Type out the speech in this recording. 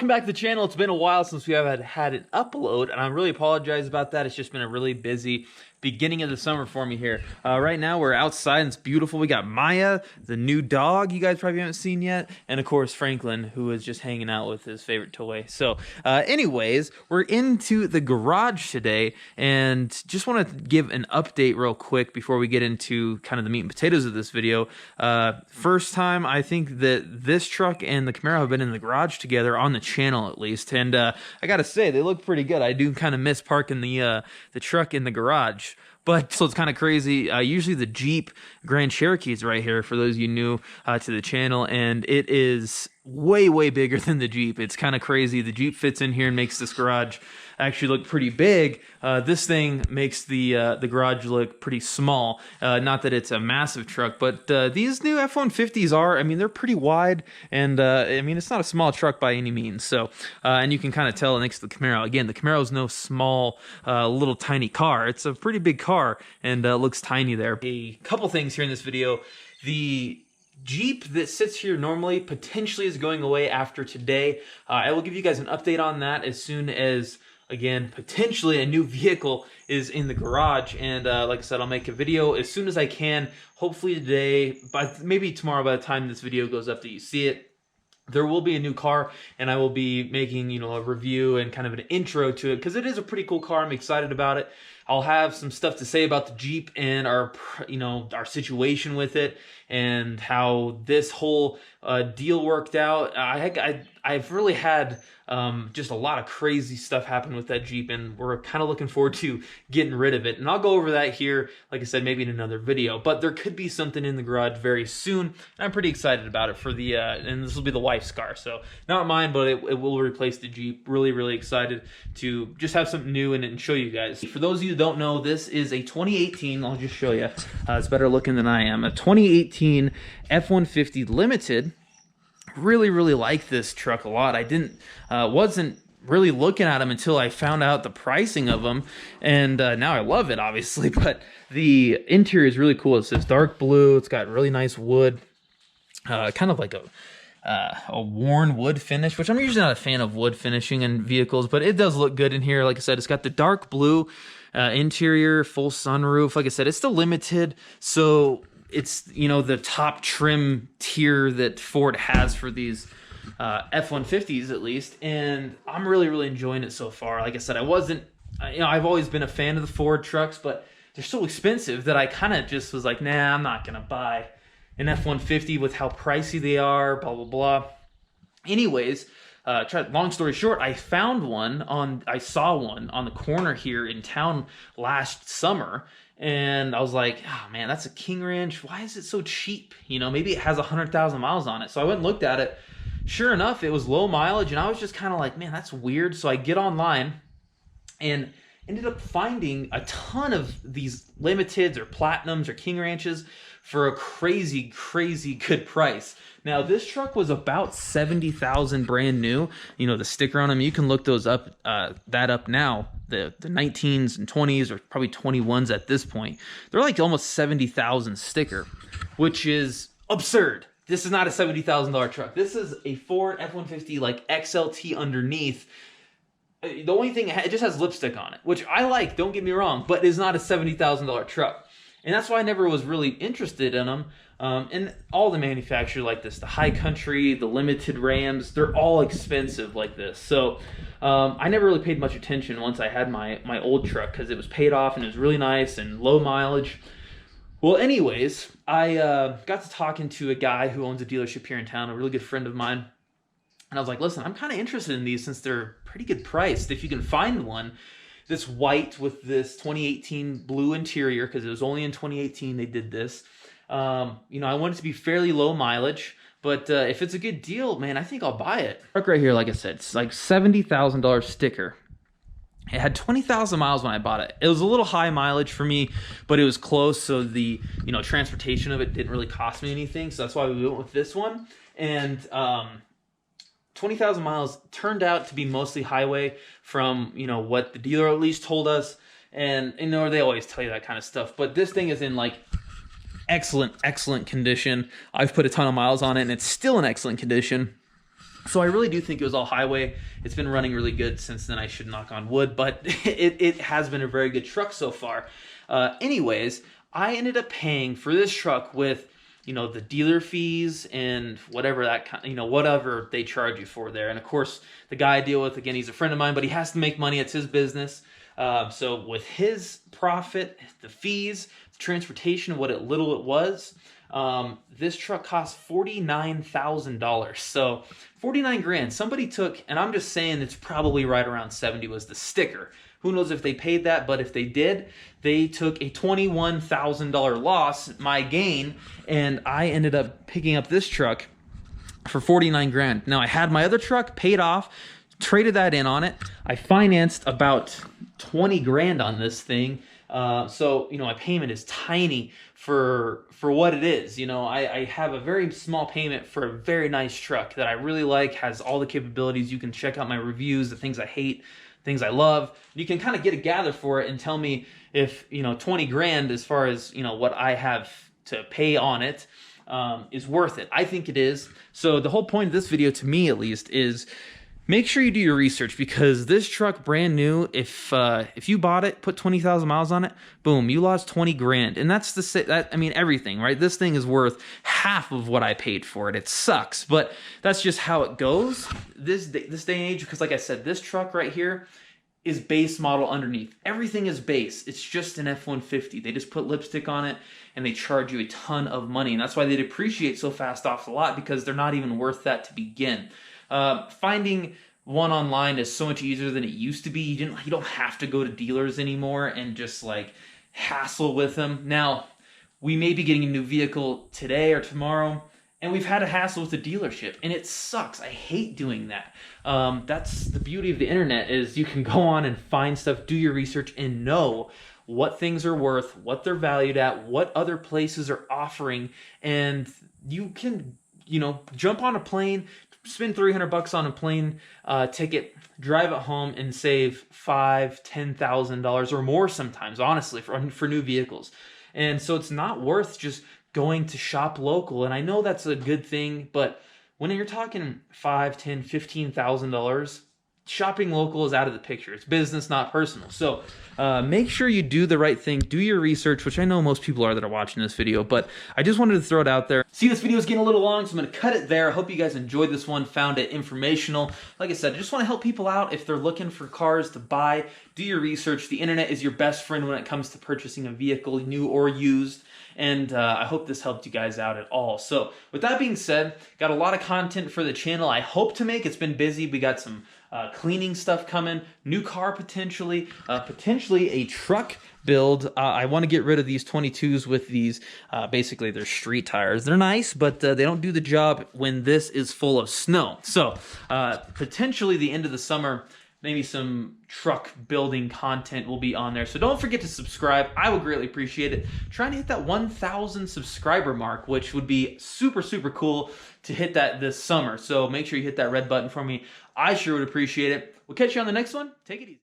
Welcome back to the channel. It's been a while since we have had an upload, and I really apologize about that. It's just been a really busy beginning of the summer for me here. Right now we're outside and it's beautiful. We got Maya, the new dog you guys probably haven't seen yet, and of course Franklin, who is just hanging out with his favorite toy. So anyways, we're into the garage today, and just want to give an update real quick before we get into kind of the meat and potatoes of this video. First time I think that this truck and the Camaro have been in the garage together on the channel at least, and I gotta say they look pretty good. I do kind of miss parking the truck in the garage. But so it's kind of crazy. Usually the Jeep Grand Cherokee is right here for those of you new to the channel, and it is way bigger than the Jeep. It's kind of crazy. The Jeep fits in here and makes this garage actually look pretty big. This thing makes the garage look pretty small. Not that it's a massive truck, but these new F150s are, I mean, they're pretty wide, and I mean, it's not a small truck by any means. So, and you can kind of tell next to the Camaro. Again, the Camaro is no small, little tiny car. It's a pretty big car, and looks tiny there. A couple things here in this video. The Jeep that sits here normally potentially is going away after today. I will give you guys an update on that as soon as, again, potentially a new vehicle is in the garage. And like I said, I'll make a video as soon as I can, hopefully today, but maybe tomorrow by the time this video goes up that you see it. There will be a new car, and I will be making, you know, a review and kind of an intro to it because it is a pretty cool car. I'm excited about it. I'll have some stuff to say about the Jeep and our, you know, our situation with it and how this whole deal worked out. I've really had just a lot of crazy stuff happen with that Jeep, and we're kind of looking forward to getting rid of it. And I'll go over that here, like I said, maybe in another video. But there could be something in the garage very soon, and I'm pretty excited about it for the, and this will be the wife's car. So not mine, but it will replace the Jeep. Really excited to just have something new and show you guys. For those of you who don't know, this is a 2018, I'll just show you. It's better looking than I am. A 2018 F150 Limited. Really like this truck a lot. I wasn't really looking at them until I found out the pricing of them, and now I love it, obviously. But the interior is really cool. It's this dark blue. It's got really nice wood, kind of like a worn wood finish, which I'm usually not a fan of wood finishing in vehicles, but it does look good in here. Like I said, it's got the dark blue interior, full sunroof. Like I said, it's the Limited, so it's, you know, the top trim tier that Ford has for these F-150s at least, and I'm really enjoying it so far. Like I said, I've always been a fan of the Ford trucks, but they're so expensive that I kind of just was like, nah, I'm not gonna buy an F-150 with how pricey they are, blah. Anyways, long story short, I saw one on the corner here in town last summer, and I was like, oh man, that's a King Ranch. Why is it so cheap? You know, maybe it has 100,000 miles on it. So I went and looked at it. Sure enough, it was low mileage, and I was just kind of like, man, that's weird. So I get online and ended up finding a ton of these Limiteds or Platinums or King Ranches for a crazy good price. Now, this truck was about $70,000 brand new. You know, the sticker on them, you can look those up, up now. The 19s and 20s, or probably 21s at this point. They're like almost $70,000 sticker, which is absurd. This is not a $70,000 truck. This is a Ford F-150 like XLT underneath. The only thing, it just has lipstick on it, which I like, don't get me wrong, but it's not a $70,000 truck. And that's why I never was really interested in them. And all the manufacturers like this, the High Country, the Limited Rams, they're all expensive like this. So I never really paid much attention once I had my old truck, because it was paid off and it was really nice and low mileage. Well, anyways, I got to talking to a guy who owns a dealership here in town, a really good friend of mine. And I was like, listen, I'm kind of interested in these since they're pretty good priced. If you can find one that's white with this 2018 blue interior, because it was only in 2018 they did this. You know, I want it to be fairly low mileage, but if it's a good deal, man, I think I'll buy it. Truck right here, like I said, it's like $70,000 sticker. It had 20,000 miles when I bought it. It was a little high mileage for me, but it was close, so the, you know, transportation of it didn't really cost me anything, so that's why we went with this one. And 20,000 miles turned out to be mostly highway from, you know, what the dealer at least told us. And, you know, they always tell you that kind of stuff, but this thing is in like excellent condition. I've put a ton of miles on it and it's still in excellent condition. So I really do think it was all highway. It's been running really good since then. I should knock on wood, but it has been a very good truck so far. Anyways, I ended up paying for this truck with, you know, the dealer fees and whatever that kind, you know, whatever they charge you for there. And of course, the guy I deal with, again, he's a friend of mine, but he has to make money. It's his business. So with his profit, the fees, the transportation, what little it was, this truck cost $49,000. So 49 grand. Somebody took, and I'm just saying it's probably right around 70 was the sticker. Who knows if they paid that, but if they did, they took a $21,000 loss, my gain, and I ended up picking up this truck for 49 grand. Now I had my other truck paid off, traded that in on it. I financed about 20 grand on this thing. So, you know, my payment is tiny for what it is. You know, I have a very small payment for a very nice truck that I really like, has all the capabilities. You can check out my reviews, the things I hate, things I love. You can kind of get a gather for it and tell me if, you know, 20 grand as far as, you know, what I have to pay on it is worth it. I think it is. So the whole point of this video, to me at least, is make sure you do your research, because this truck, brand new, if you bought it, put 20,000 miles on it, boom, you lost 20 grand. And that's I mean, everything, right? This thing is worth half of what I paid for it. It sucks, but that's just how it goes this day and age, because like I said, this truck right here is base model underneath. Everything is base. It's just an F-150. They just put lipstick on it and they charge you a ton of money. And that's why they depreciate so fast off the lot, because they're not even worth that to begin. Finding one online is so much easier than it used to be. You don't have to go to dealers anymore and just like hassle with them. Now, we may be getting a new vehicle today or tomorrow, and we've had a hassle with the dealership, and it sucks. I hate doing that. That's the beauty of the internet, is you can go on and find stuff, do your research, and know what things are worth, what they're valued at, what other places are offering, and you can, you know, jump on a plane, spend $300 on a plane ticket, drive it home, and save $5,000-$10,000 or more sometimes, honestly, for new vehicles. And so it's not worth just going to shop local. And I know that's a good thing, but when you're talking $5,000, $10,000, $15,000, shopping local is out of the picture. It's business, not personal. So make sure you do the right thing. Do your research, which I know most people are that are watching this video, but I just wanted to throw it out there. See, this video is getting a little long, so I'm going to cut it there. I hope you guys enjoyed this one, found it informational. Like I said, I just want to help people out if they're looking for cars to buy. Do your research. The internet is your best friend when it comes to purchasing a vehicle, new or used. And I hope this helped you guys out at all. So with that being said, got a lot of content for the channel I hope to make. It's been busy. We got some cleaning stuff coming, new car potentially, potentially a truck build. I want to get rid of these 22s with these, basically they're street tires. They're nice, but they don't do the job when this is full of snow. So potentially the end of the summer, maybe some truck building content will be on there. So don't forget to subscribe. I would greatly appreciate it. Trying to hit that 1,000 subscriber mark, which would be super, super cool to hit that this summer. So make sure you hit that red button for me. I sure would appreciate it. We'll catch you on the next one. Take it easy.